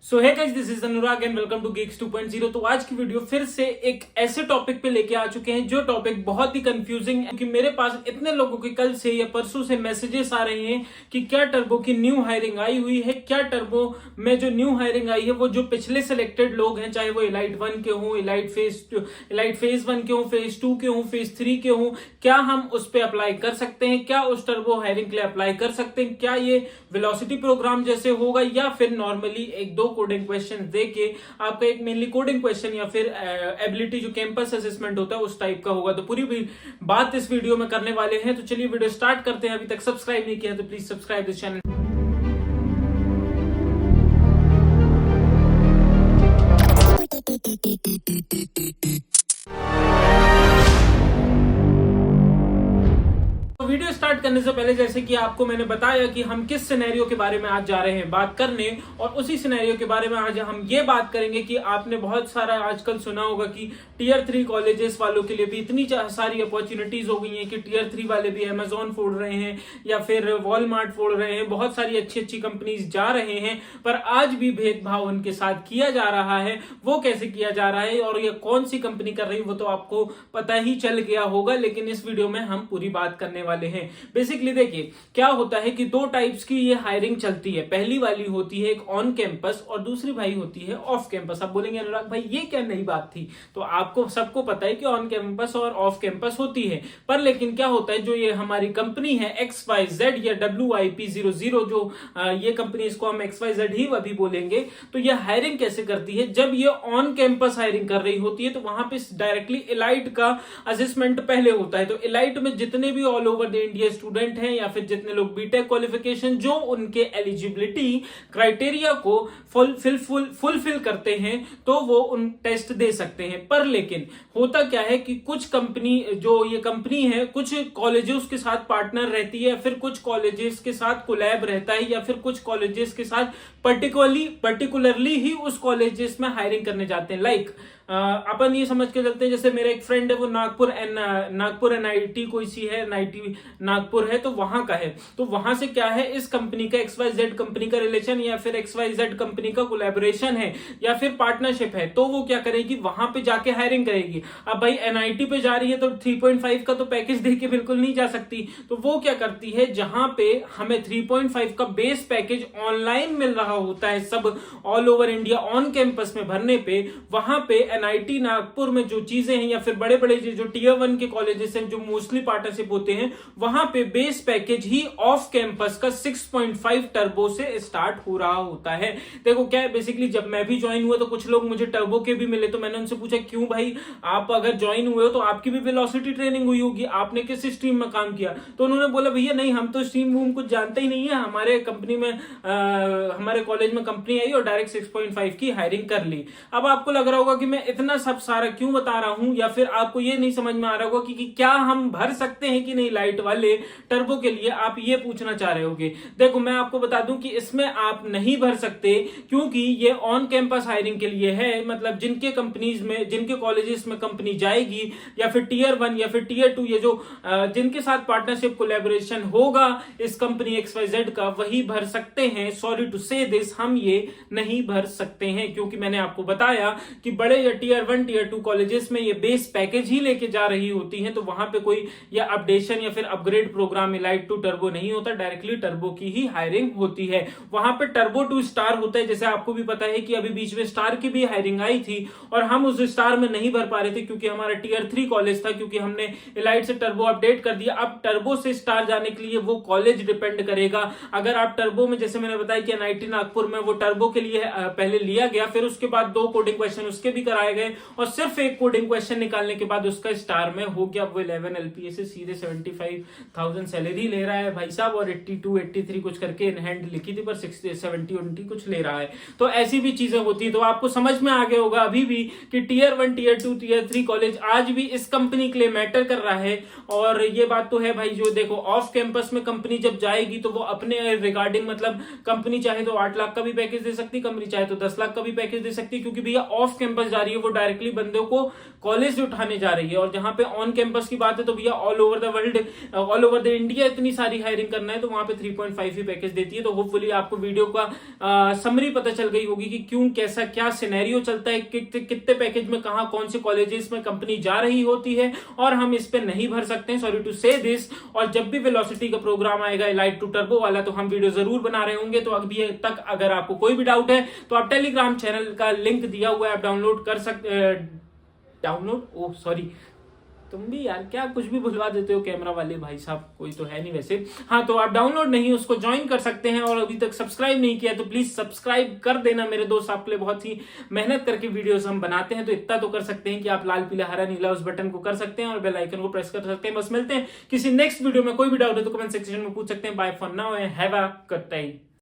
So hi guys, this is Anurag and welcome to gigs 2.0। तो आज की वीडियो फिर से एक ऐसे टॉपिक पे लेके आ चुके हैं जो टॉपिक बहुत ही कंफ्यूजिंग है, क्योंकि मेरे पास इतने लोगों के कल से या परसों से मैसेजेस आ रहे हैं कि क्या टर्बो की न्यू हायरिंग आई हुई है, क्या टर्बो में जो न्यू हायरिंग आई है वो जो पिछले सिलेक्टेड लोग हैं, चाहे वो इलाइट 1 के हों, इलाइट फेज 1 के हों, फेज 2 के हों, फेज 3 के हों, क्या हम उस पर अप्लाई कर सकते हैं, क्या उस टर्बो हायरिंग के लिए अप्लाई कर सकते हैं, क्या ये वेलोसिटी प्रोग्राम जैसे होगा या फिर नॉर्मली एक दो कोडिंग क्वेश्चन देके आपका एक मेनली कोडिंग क्वेश्चन या फिर एबिलिटी जो कैंपस असेसमेंट होता है उस टाइप का होगा। तो पूरी बात इस वीडियो में करने वाले हैं। तो चलिए वीडियो स्टार्ट करते हैं। अभी तक सब्सक्राइब नहीं किया तो please subscribe this channel. Video start करने से पहले जैसे कि आपको मैंने बताया कि हम किस सिनेरियो के बारे में आज जा रहे हैं बात करने, और उसी सिनेरियो के बारे में आज हम ये बात करेंगे कि आपने बहुत सारा आजकल सुना होगा कि टियर 3 कॉलेजेस वालों के लिए भी इतनी सारी अपॉर्चुनिटीज हो गई हैं कि टियर 3 वाले भी अमेजोन फोड़ रहे हैं या फिर वॉलमार्ट फोड़ रहे हैं, बहुत सारी अच्छी अच्छी कंपनीज जा रहे हैं, पर आज भी भेदभाव उनके साथ किया जा रहा है। वो कैसे किया जा रहा है और ये कौन सी कंपनी कर रही है वो तो आपको पता ही चल गया होगा, लेकिन इस वीडियो में हम पूरी बात करने वाले हैं। बेसिकली देखिए क्या होता है कि दो टाइप्स की ये हायरिंग चलती है। पहली वाली होती है एक ऑन कैंपस और दूसरी भाई होती है ऑफ कैंपस। आप बोलेंगे अनुराग भाई ये क्या नई बात थी, तो आपको सबको पता है कि ऑन कैंपस और ऑफ कैंपस होती है, पर लेकिन क्या होता है जो ये हमारी कंपनी है XYZ या WIP00 जो ये कंपनी, इसको हम XYZ ही अभी बोलेंगे, तो ये हायरिंग कैसे करती है। जब ये ऑन कैंपस हायरिंग कर रही होती है तो वहां पे डायरेक्टली इलाइट का असेसमेंट पहले होता है। तो इलाइट में जितने भी all over the India student हैं या फिर जितने लोग बीटेक क्वालिफिकेशन जो उनके एलिजिबिलिटी क्राइटेरिया को फुलफिल करते हैं तो वो उन टेस्ट दे सकते हैं। पर लेकिन होता क्या है कि कुछ कंपनी, जो ये कंपनी है, कुछ कॉलेजेस के साथ पार्टनर रहती है, फिर कुछ कॉलेजेस के साथ कोलैब रहता है, या फिर कुछ कॉलेजेस के साथ पर्टिकुलरली ही उस कॉलेजेस में हायरिंग करने जाते हैं। लाइक अपन ये समझ के चलते हैं, जैसे मेरा एक फ्रेंड है वो नागपुर NIT कोई सी है, NIT नागपुर है, तो वहां का है। तो वहां से क्या है, इस कंपनी का XYZ कंपनी का रिलेशन या फिर XYZ कंपनी का कोलैबोरेशन है या फिर पार्टनरशिप है, तो वो क्या करेगी, वहां पे जाके हायरिंग करेगी। अब भाई NIT पे जा रही है तो 3.5 का तो पैकेज दे के बिल्कुल नहीं जा सकती, तो वो क्या करती है, जहां पे हमें 3.5 का बेस पैकेज ऑनलाइन मिल रहा होता है सब all over India on campus में भरने पे, वहां पे NIT नागपुर में जो चीजें हैं या फिर बड़े बड़े जो टियर 1 के कॉलेजेस हैं जो मोस्टली पार्टनरशिप होते हैं, वहां पे बेस पैकेज ही ऑफ कैंपस का 6.5 टर्बो से स्टार्ट हो रहा होता है। देखो क्या है, बेसिकली जब मैं भी ज्वाइन हुआ तो कुछ लोग मुझे टर्बो के भी मिले, तो मैंने उनसे पूछा क्यों भाई, आप अगर ज्वाइन हुए हो तो आपकी भी वेलोसिटी ट्रेनिंग हुई होगी, आपने किस स्ट्रीम में काम किया, तो उन्होंने बोला भैया नहीं, हम तो स्ट्रीम वूम कुछ जानते ही नहीं है, हमारे कंपनी में हमारे कॉलेज में कंपनी आई और डायरेक्ट 6.5 की हायरिंग कर ली। अब आपको लग रहा होगा कि मैं इतना सब सारा क्यों बता रहा हूं, या फिर आपको ये नहीं समझ में आ रहा होगा कि क्या हम भर सकते हैं कि नहीं लाइट वाले टर्बो के लिए, आप ये पूछना चाह रहे होगे। देखो मैं आपको बता दूं कि इसमें आप नहीं भर सकते, क्योंकि ये ऑन कैंपस हायरिंग के लिए है। मतलब जिनके कंपनीज में, जिनके कॉलेजेस में कंपनी जाएगी या फिर टियर 1 या फिर टियर 2, ये जो जिनके साथ पार्टनरशिप कोलैबोरेशन होगा इस कंपनी XYZ का, वही भर सकते हैं। सॉरी टू से दिस, हम ये नहीं भर सकते हैं, क्योंकि मैंने आपको बताया कि बड़े या टियर 1 टियर 2 कॉलेजेस में ये बेस पैकेज ही लेके जा रही होती हैं, तो वहां पे कोई या अपडेशन या फिर अपग्रेड प्रोग्राम इलाइट 2 टर्बो नहीं होता, डायरेक्टली टर्बो की ही हायरिंग होती है। वहां पे टर्बो 2 स्टार होता है, जैसे आपको भी पता है कि अभी बीच में स्टार की भी हायरिंग आई थी और हम उस स्टार में नहीं भर पा रहे थे क्योंकि हमारा टियर 3 कॉलेज था, क्योंकि हमने इलाइट से टर्बो अपडेट कर दिया। अब टर्बो से स्टार जाने के लिए वो कॉलेज डिपेंड करेगा। अगर आप टर्बो में, जैसे मैंने बताया कि NIT नागपुर में वो टर्बो के लिए पहले लिया गया, फिर उसके बाद 2 कोडिंग क्वेश्चन उसके भी कराए गए और सिर्फ एक कोडिंग क्वेश्चन निकालने के बाद उसका स्टार में हो गया। वो 11 LPA से सीधे 75,000 सैलरी ले रहा है भाई साहब, और 82 83 कुछ करके इन हैंड लिखी थी, पर 60 70 कुछ ले रहा है। तो ऐसी भी चीजें होती है। तो आपको समझ में आ गया होगा अभी भी कि टियर 1 टियर 2 टियर 3 कॉलेज आज भी इस कंपनी के लिए मैटर कर रहा है। और ये बात तो है भाई, जो देखो ऑफ कैंपस में कंपनी जब जाएगी तो वो अपने रिगार्डिंग, मतलब कंपनी चाहे तो 8 लाख का भी पैकेज दे सकती, कंपनी चाहे तो 10 लाख का भी पैकेज दे सकती, क्योंकि भैया ऑफ कैंपस जा रही रही है वो डायरेक्टली बंदों को कॉलेज से उठाने जा रही है। और जहां पे ऑन कैंपस की बात है तो भैया all over the world, all over the India इतनी सारी हायरिंग करना है तो वहां पे 3.5 ही पैकेज देती है। तो होपफुली आपको वीडियो का समरी पता चल गई होगी कि क्यों, कैसा, क्या सिनेरियो चलता है, कितने पैकेज में कहां कौन से कॉलेजेस में कंपनी जा रही होती है और हम इस पे नहीं भर सकते हैं, सॉरी टू से दिस। और जब भी वेलोसिटी का प्रोग्राम आएगा एलाइट टू टर्बो वाला तो हम वीडियो जरूर बना रहे होंगे। तो अभी तक अगर आपको कोई भी डाउट है तो आप टेलीग्राम चैनल का लिंक दिया हुआ है, आप डाउनलोड कर सकते, ओह सॉरी, तुम भी यार क्या कुछ भी भुलवा देते हो कैमरा वाले भाई साहब, कोई तो है नहीं वैसे। हाँ, तो आप डाउनलोड नहीं उसको ज्वाइन कर सकते हैं। और अभी तक सब्सक्राइब नहीं किया तो प्लीज सब्सक्राइब कर देना मेरे दोस्त, आपके लिए बहुत ही मेहनत करके वीडियोस हम बनाते हैं। तो इतना तो कर सकते हैं कि आप लाल पीला हरा नीला उस बटन को कर सकते हैं और बेल आइकन को प्रेस कर सकते हैं। बस मिलते हैं किसी नेक्स्ट वीडियो में। कोई भी डाउट है तो कमेंट सेक्शन में पूछ सकते हैं। Bye for now and have a good day.